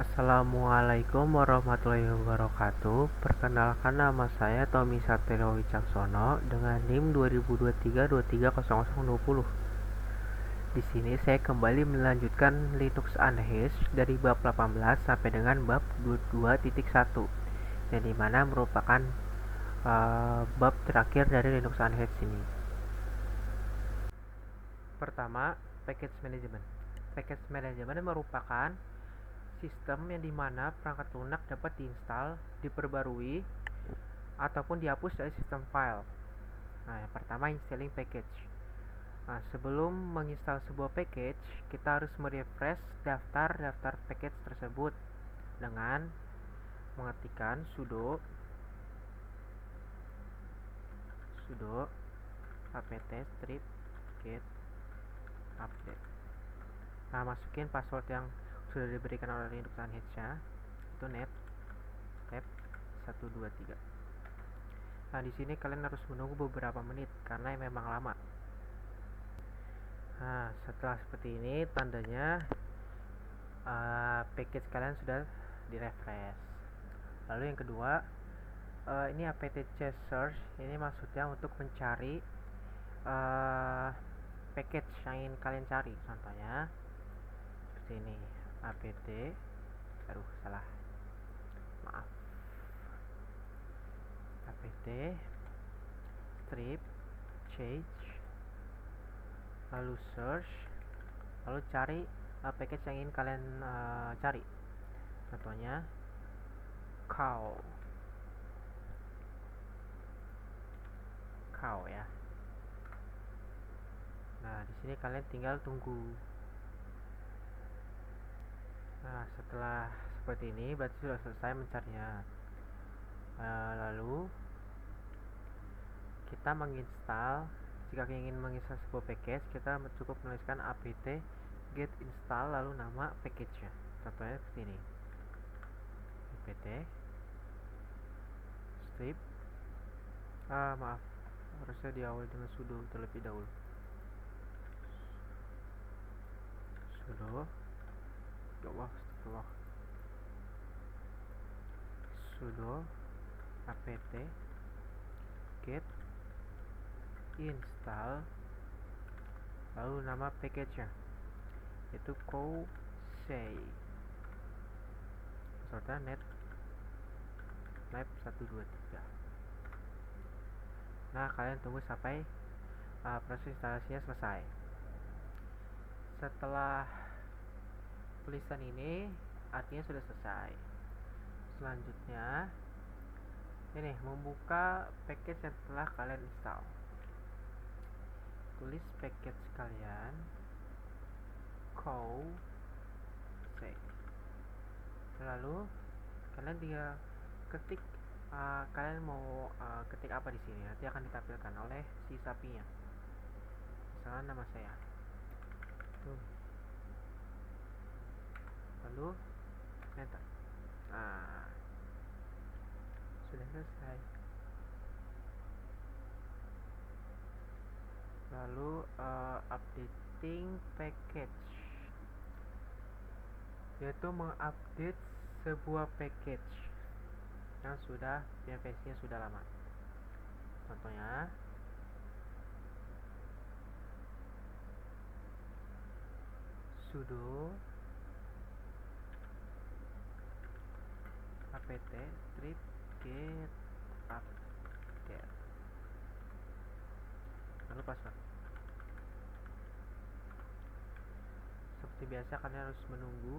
Assalamualaikum warahmatullahi wabarakatuh. Perkenalkan, nama saya Tommy Satrio Wicaksono dengan NIM 2023-230020. Di sini saya kembali melanjutkan Linux Unhinged dari bab 18 sampai dengan bab 22.1, yang dimana merupakan bab terakhir dari Linux Unhinged ini. Pertama, package management. Package management merupakan sistem yang dimana perangkat lunak dapat diinstal, diperbarui, ataupun dihapus dari sistem file. Nah, yang pertama, installing package. Nah, sebelum menginstal sebuah package, kita harus merefresh daftar package tersebut dengan mengetikkan sudo apt strip get update. Nah, masukin password yang sudah diberikan oleh Linux Unhinged-nya, itu net tab 123. Nah, di sini kalian harus menunggu beberapa menit karena memang lama. Nah, setelah seperti ini tandanya package kalian sudah direfresh. Lalu yang kedua, ini apt chest search. Ini maksudnya untuk mencari package yang ingin kalian cari. Contohnya seperti ini, apt strip change, lalu search, lalu cari package yang ingin kalian cari. Contohnya cow ya. Nah, di sini kalian tinggal tunggu. Nah, setelah seperti ini berarti sudah selesai mencarinya. Lalu kita menginstal. Jika ingin menginstal sebuah package, kita cukup menuliskan apt get install lalu nama package-nya. Contohnya seperti ini, apt strip harusnya diawali dengan sudo terlebih dahulu. Sudo apt get install lalu nama package-nya, itu Cousei, serta net lab 123. Nah, kalian tunggu sampai proses instalasinya selesai. Setelah tulisan ini artinya sudah selesai. Selanjutnya ini membuka package yang telah kalian install. Tulis package kalian Cousei, lalu kalian tinggal ketik kalian mau ketik apa di sini. Nanti akan ditampilkan oleh si sapinya. Misalnya nama saya. Lalu enter. Nah, sudah selesai. Lalu updating package, yaitu mengupdate sebuah package yang versinya sudah lama. Contohnya sudo apt strip get update, lalu password. Seperti biasa kalian harus menunggu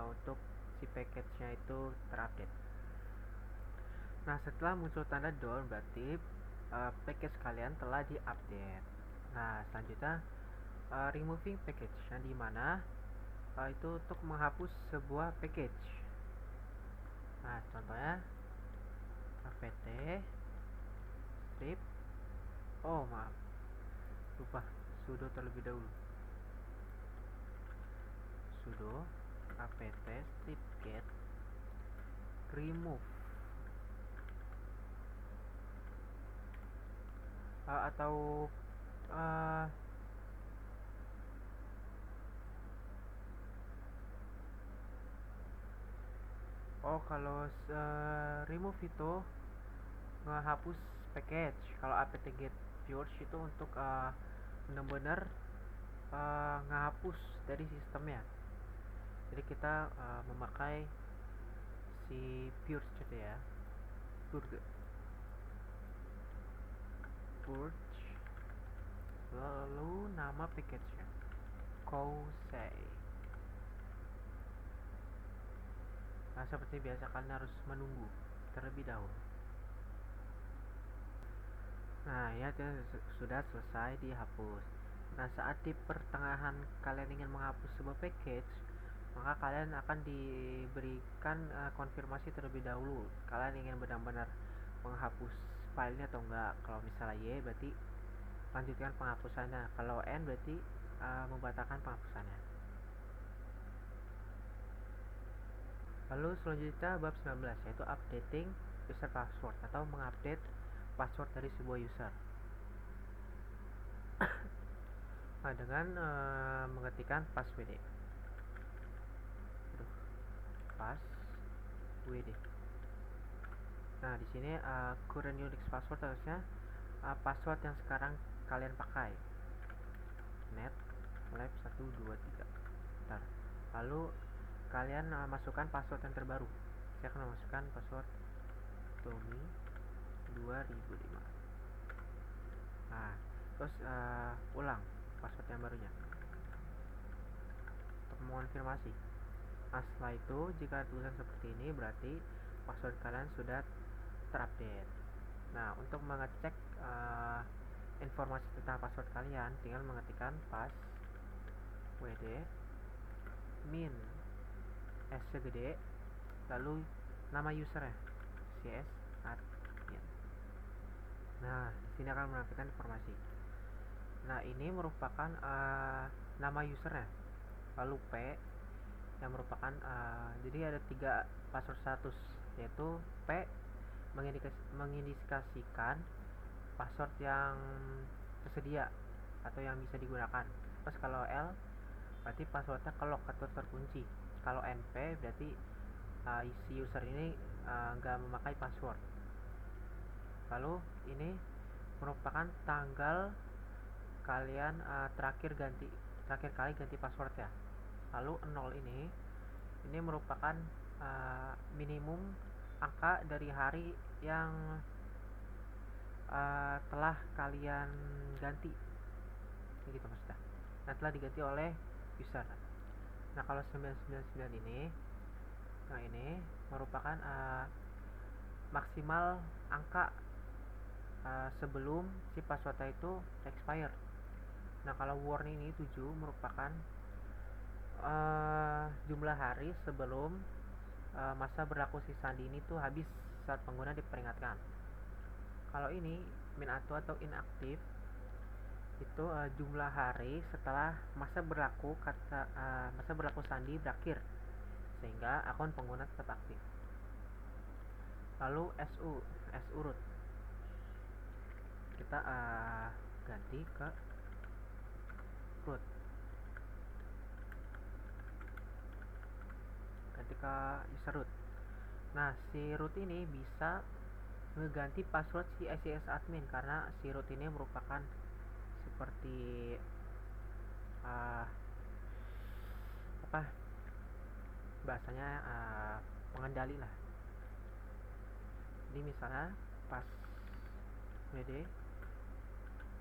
untuk si package-nya itu terupdate. Nah, setelah muncul tanda down berarti package kalian telah diupdate. Nah, selanjutnya removing package, yang dimana itu untuk menghapus sebuah package. Nah, contohnya apt strip lupa sudo terlebih dahulu. Sudo apt strip get remove atau Oh, kalau remove itu ngehapus package. Kalau apt-get purge itu untuk benar-benar ngehapus dari sistemnya. Jadi kita memakai si purge gitu ya. Purge, purge, lalu nama package-nya Kousei. Nah, seperti biasa kalian harus menunggu terlebih dahulu. Nah, ya sudah selesai dihapus. Nah, saat di pertengahan kalian ingin menghapus sebuah package, maka kalian akan diberikan konfirmasi terlebih dahulu. Kalian ingin benar-benar menghapus filenya atau enggak. Kalau misalnya Y berarti lanjutkan penghapusannya. Kalau N berarti membatalkan penghapusannya. Lalu selanjutnya bab 19 yaitu updating user password atau mengupdate password dari sebuah user. Nah, dengan mengetikkan passwd. Passwd. Nah, di sini current Unix password harusnya password yang sekarang kalian pakai. Net lab 123. Bentar. Lalu kalian masukkan password yang terbaru. Saya akan memasukkan password Tommy 2005. Nah, terus ulang password yang barunya untuk mengonfirmasi. Nah, setelah itu jika tulisan seperti ini berarti password kalian sudah terupdate. Nah, untuk mengecek informasi tentang password kalian tinggal mengetikkan passwd min s gede lalu nama usernya cs admin. Nah, sini akan menampilkan informasi. Nah, ini merupakan nama usernya, lalu p yang merupakan jadi ada 3 password status, yaitu p mengindikasikan password yang tersedia atau yang bisa digunakan. Terus kalau L berarti passwordnya kelock atau terkunci. Kalau NP berarti si user ini nggak memakai password. Lalu ini merupakan tanggal kalian terakhir kali ganti password ya. Lalu 0 ini merupakan minimum angka dari hari yang telah kalian ganti, gitu maksudnya. Nah, telah diganti oleh user. Nah, kalau 999 ini, nah ini merupakan maksimal angka sebelum si passwordnya itu expire. Nah, kalau warning ini 7 merupakan jumlah hari sebelum masa berlaku si sandi ini tuh habis saat pengguna diperingatkan. Kalau ini min atau inaktif itu jumlah hari setelah masa berlaku sandi berakhir sehingga akun pengguna tetap aktif. Lalu su root kita ganti ke root, ganti ke user root. Nah, si root ini bisa mengganti password si SCS admin karena si root ini merupakan seperti apa bahasanya pengendali lah. Jadi misalnya passwd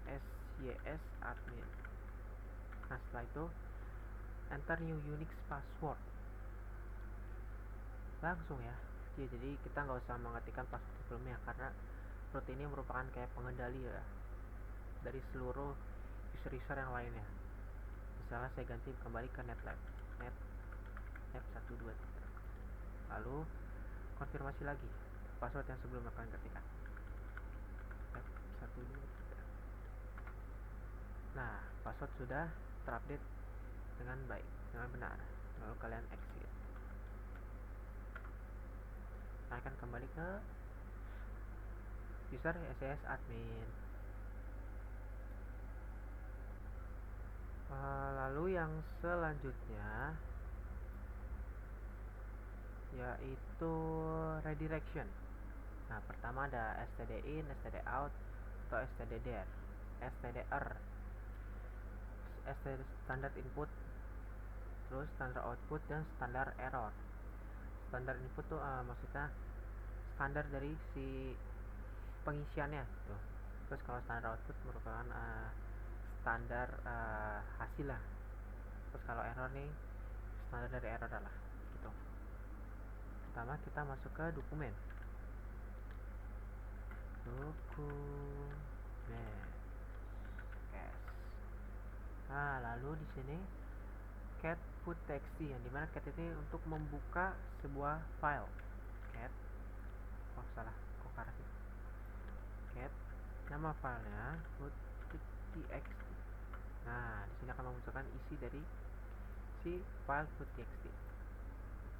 SCS admin. Nah, setelah itu enter new Unix password langsung ya. Jadi kita nggak usah mengetikkan password sebelumnya karena root ini merupakan kayak pengendali ya dari seluruh user yang lainnya. Misalnya saya ganti kembali ke netlab 123, lalu konfirmasi lagi password yang sebelumnya kalian ketikkan net 123. Nah, password sudah terupdate dengan baik, dengan benar. Lalu kalian exit. Nah, akan kembali ke user SCS admin. Lalu yang selanjutnya yaitu redirection. Nah, pertama ada std in, std out, atau std-dir, std-er, std standard input, terus standar output, dan standar error. Standar input tuh maksudnya standar dari si pengisiannya tuh. Terus kalau standar output merupakan standar hasil lah. Terus kalau error nih standar dari error adalah gitu. Pertama kita masuk ke dokumen. Yes. Nah, lalu di sini cat put txt, yang dimana cat ini untuk membuka sebuah file. Cat, salah, kok karat itu. Cat, nama filenya put txt. Nah, di sini akan memunculkan isi dari si file put txt.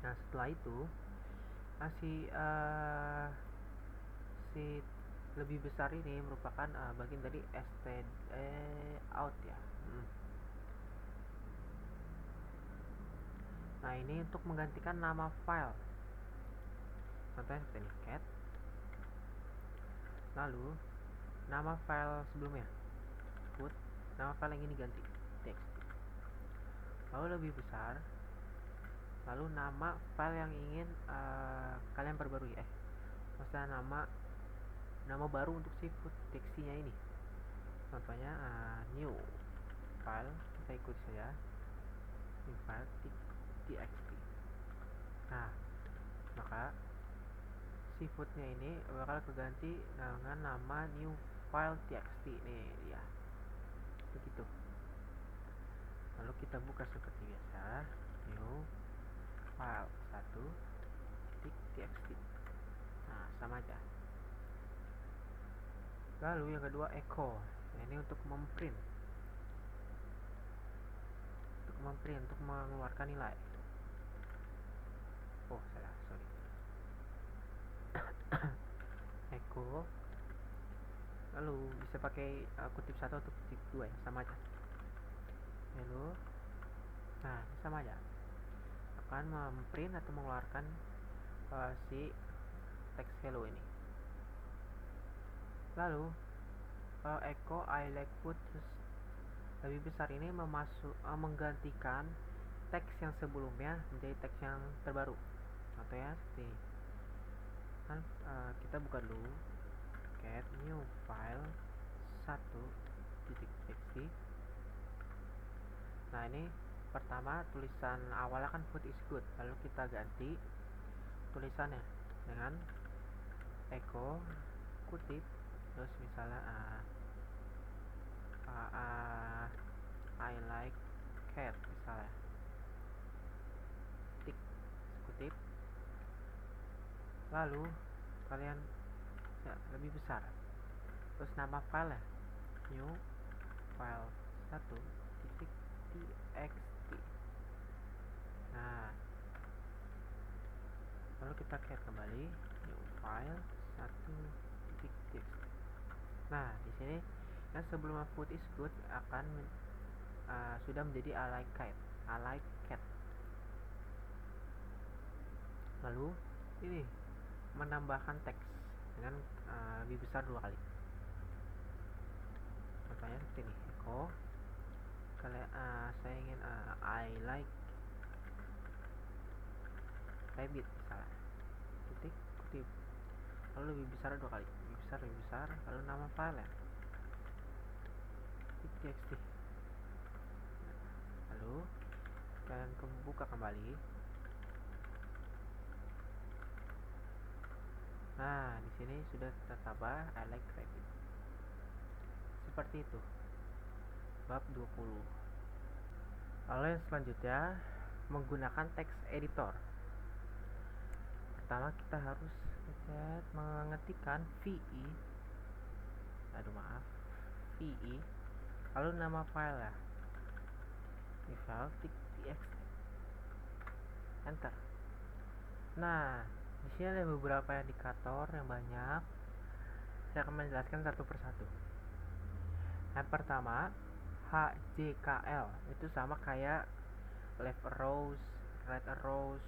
Nah, setelah itu si lebih besar ini merupakan bagian dari std out ya. Nah, ini untuk menggantikan nama file. Contohnya seperti ini, cat. Lalu nama file sebelumnya put, nama file yang ini ganti txt. Lalu lebih besar, lalu nama file yang ingin kalian perbarui, maksudnya nama baru untuk si put txt-nya ini. Contohnya new file, kita ikut saja, new file txt. Nah, maka si footnya ini bakal keganti dengan nama new file txt nih ya, begitu. Lalu kita buka seperti biasa, new file 1.txt. Nah, sama aja. Lalu yang kedua echo. Nah, ini untuk memprint, untuk mengeluarkan nilai. Oh, salah, sorry. Echo. Lalu bisa pakai kutip 1 atau kutip 2 ya, sama aja. Lalu, nah, sama aja. Akan memprint atau mengeluarkan si teks hello ini. Lalu echo I like food, terus lebih besar ini menggantikan teks yang sebelumnya menjadi teks yang terbaru. Contohnya seperti kan, kita buka dulu cat new file 1.txt. Nah, ini pertama tulisan awalnya kan food is good, lalu kita ganti tulisannya dengan echo kutip, terus misalnya I like cat misalnya, tik kutip, lalu kalian ya, lebih besar, terus nama file ya new file 1.txt. Nah, lalu kita cat kembali new file 1.txt. Nah, di sini yang sebelum food is good akan sudah menjadi I like cat. Lalu ini menambahkan teks dengan lebih besar 2 kali. Contohnya seperti ini, echo kalian saya ingin I like rabbit misalnya, titik kutip, lalu lebih besar 2 kali, lebih besar, lalu nama file ya txt. Lalu kalian buka kembali. Nah, di sini sudah tertambah I like rabbit. Seperti itu. Bab 20. Lalu yang selanjutnya menggunakan text editor. Pertama kita harus mengetikkan VE, lalu nama file ya, file txt, enter. Nah, di sini ada beberapa indikator yang banyak. Saya akan menjelaskan satu persatu. Yang pertama, HJKL itu sama kayak left arrows, right arrows,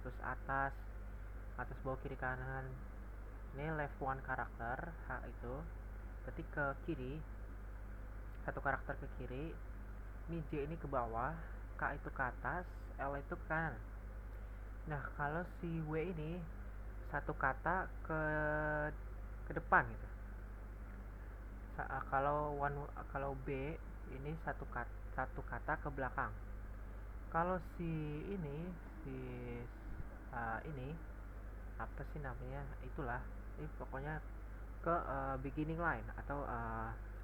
terus atas bawah kiri kanan. Ini left one karakter, H itu berarti ke kiri, satu karakter ke kiri. Ini J ini ke bawah, K itu ke atas, L itu ke kanan. Nah kalau si W ini satu kata ke depan gitu. Kalau B ini satu kata ke belakang. Kalau si ini apa sih namanya, itulah ini pokoknya ke beginning line atau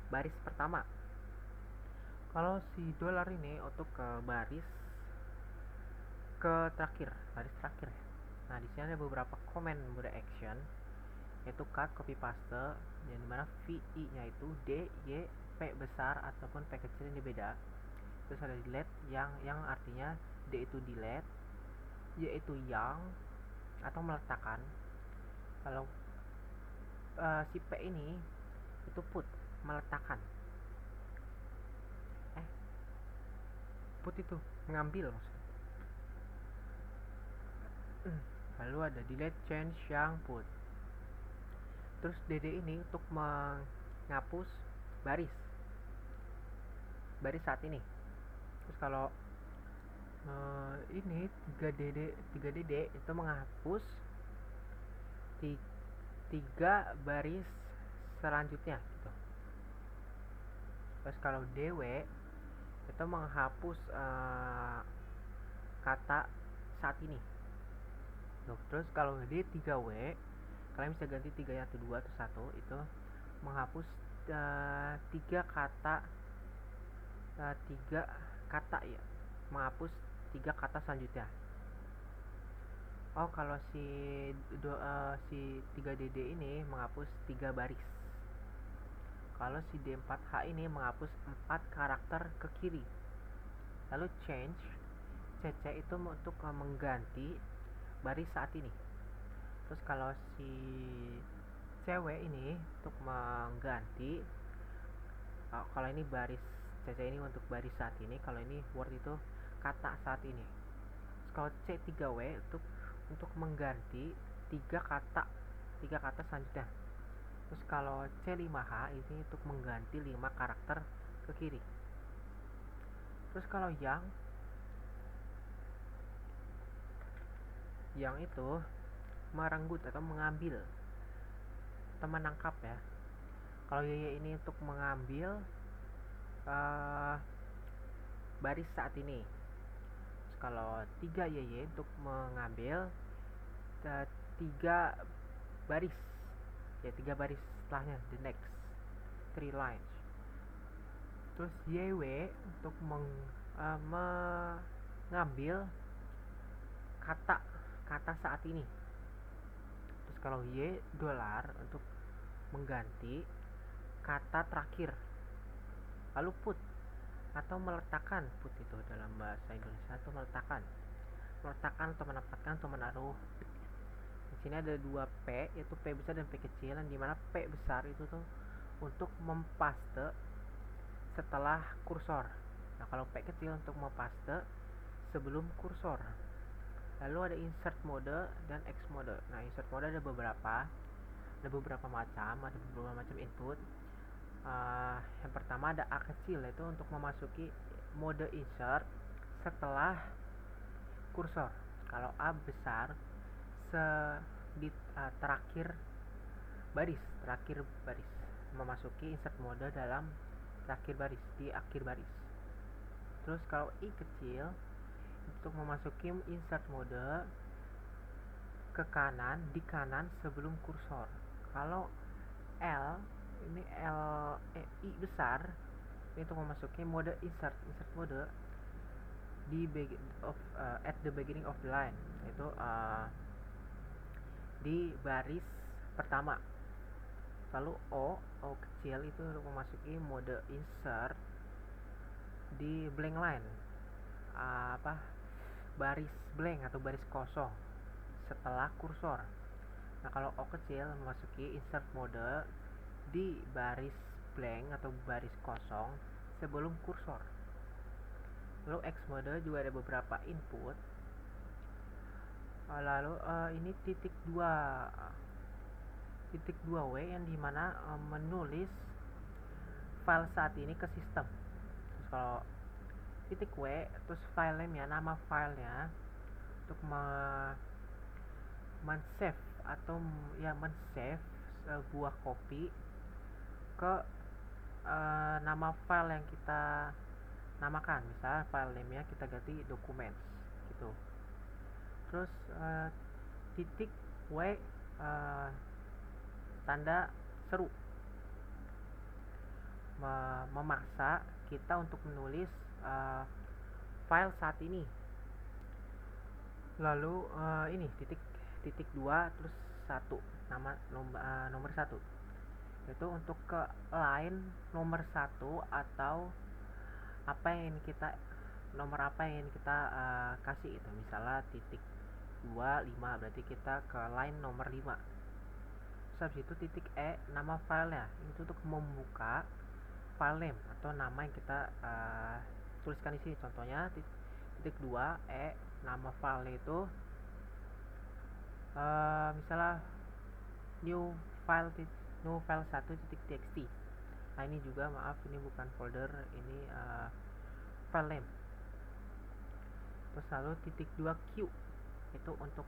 baris pertama. Kalau si dolar ini untuk ke baris baris terakhir. Nah di sini ada beberapa command mode action, yaitu cut, copy, paste, yang dimana VI nya itu D, Y, P besar ataupun P kecil ini beda. Terus ada delete yang artinya D itu delete, Y itu yang atau meletakkan. Kalau si P ini itu put, meletakkan. Put itu mengambil maksudnya. Lalu ada delete, change, yang, put. Terus DD ini untuk menghapus baris saat ini. Terus kalau ini 3DD itu menghapus 3 baris selanjutnya gitu. Terus kalau DW itu menghapus kata saat ini. Terus kalau D3W kalian bisa ganti 3 atau 2 atau 1, itu menghapus 3 kata ya, menghapus 3 kata selanjutnya. Kalau si 3DD ini menghapus 3 baris. Kalau si D4H ini menghapus 4 karakter ke kiri. Lalu change, CC itu untuk mengganti baris saat ini. Terus kalau si cewek ini untuk mengganti, kalau ini baris CC ini untuk baris saat ini, kalau ini word itu kata saat ini. Terus kalau C3W untuk mengganti 3 kata selanjutnya. Terus kalau C5H ini untuk mengganti 5 karakter ke kiri. Terus kalau yang itu merenggut atau mengambil atau menangkap ya. Kalau YY ini untuk mengambil baris saat ini. Terus kalau 3 YY untuk mengambil 3 baris ya, 3 baris setelahnya, the next 3 lines. Terus YW untuk mengambil kata saat ini. Terus kalau Y dolar untuk mengganti kata terakhir. Lalu put atau meletakkan, put itu dalam bahasa Indonesia atau meletakkan atau menempatkan atau menaruh. Di sini ada 2 P, yaitu P besar dan P kecil, yang dimana P besar itu tuh untuk mempaste setelah kursor. Nah kalau P kecil untuk mempaste sebelum kursor. Lalu ada insert mode dan X mode. Nah insert mode ada beberapa macam input. Yang pertama ada A kecil, yaitu untuk memasuki mode insert setelah kursor. Kalau A besar di terakhir baris memasuki insert mode dalam di akhir baris. Terus kalau I kecil untuk memasuki insert mode di kanan sebelum kursor. Kalau I besar ini untuk memasuki mode insert mode at the beginning of the line, yaitu di baris pertama. Lalu O kecil itu untuk memasuki mode insert di blank line, baris blank atau baris kosong setelah kursor. Nah kalau O kecil memasuki insert mode di baris blank atau baris kosong sebelum kursor. Lalu X mode juga ada beberapa input. Lalu ini titik 2W yang dimana menulis file saat ini ke sistem. Terus kalau titik W terus file name ya, nama filenya, untuk men-save atau ya men-save sebuah copy ke nama file yang kita namakan. Misal file name nya kita ganti documents gitu. Terus titik W tanda seru, memaksa kita untuk menulis file saat ini. Lalu ini titik 2 terus 1 nama nomor 1 itu untuk ke line nomor 1 atau apa yang ingin kita nomor apa yang ingin kita kasih itu. Misalnya titik 25 berarti kita ke line nomor 5. Terus habis itu titik E nama filenya itu untuk membuka file name atau nama yang kita tuliskan di sini. Contohnya titik 2 E nama file itu misalnya new file 1.txt. Nah ini juga maaf, ini bukan folder, ini file name. Terus lalu titik 2 Q itu untuk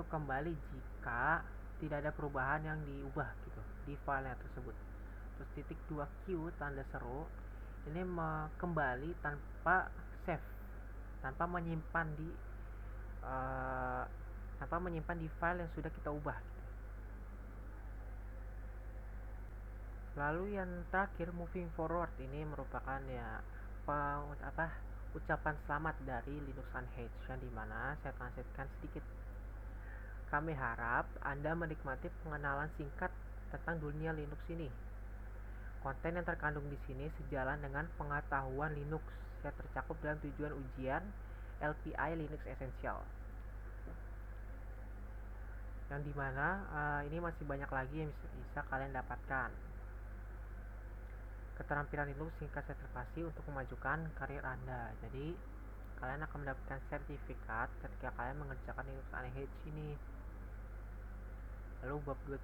kembali jika tidak ada perubahan yang diubah gitu di filenya tersebut. Terus titik 2 Q tanda seru ini kembali tanpa save, tanpa menyimpan di file yang sudah kita ubah gitu. Lalu yang terakhir moving forward ini merupakan ya ucapan selamat dari Linux Unhinged, yang dimana saya translatekan sedikit. Kami harap Anda menikmati pengenalan singkat tentang dunia Linux ini. Konten yang terkandung di sini sejalan dengan pengetahuan Linux yang tercakup dalam tujuan ujian LPI Linux Essential. Yang dimana ini masih banyak lagi yang bisa kalian dapatkan. Keterampilan Linux singkat sertifikasi untuk memajukan karir Anda. Jadi kalian akan mendapatkan sertifikat ketika kalian mengerjakan Linux Unhinged ini. Lalu bab 2.1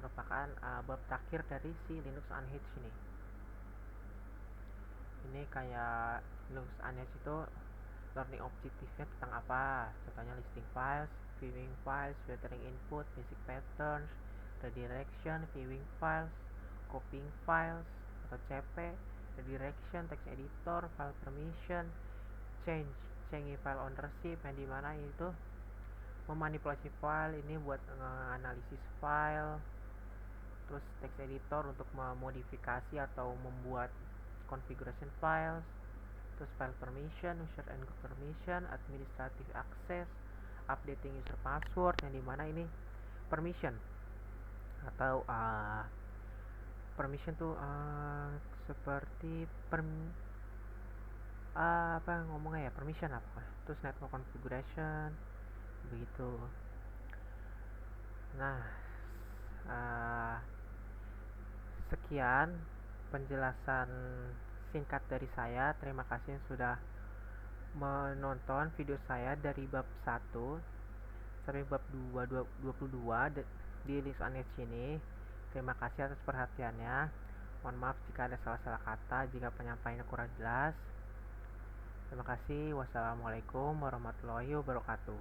merupakan bab terakhir dari si Linux Unhinged ini. Ini kayak Linux Unhinged itu learning objective-nya tentang apa? Contohnya listing files, viewing files, filtering input, basic patterns, redirection, viewing files, copying files atau CP, redirection, text editor, file permission, change file ownership, yang dimana itu memanipulasi file ini buat analisis file. Terus text editor untuk memodifikasi atau membuat configuration files. Terus file permission, user and group permission, administrative access, updating user password, yang dimana ini permission atau permission tuh seperti permission apa. Terus network configuration begitu. Nah sekian penjelasan singkat dari saya. Terima kasih yang sudah menonton video saya dari bab 1 sampai bab 22 di Linux Unhinged ini. Terima kasih atas perhatiannya. Mohon maaf jika ada salah-salah kata, jika penyampaiannya kurang jelas. Terima kasih. Wassalamualaikum warahmatullahi wabarakatuh.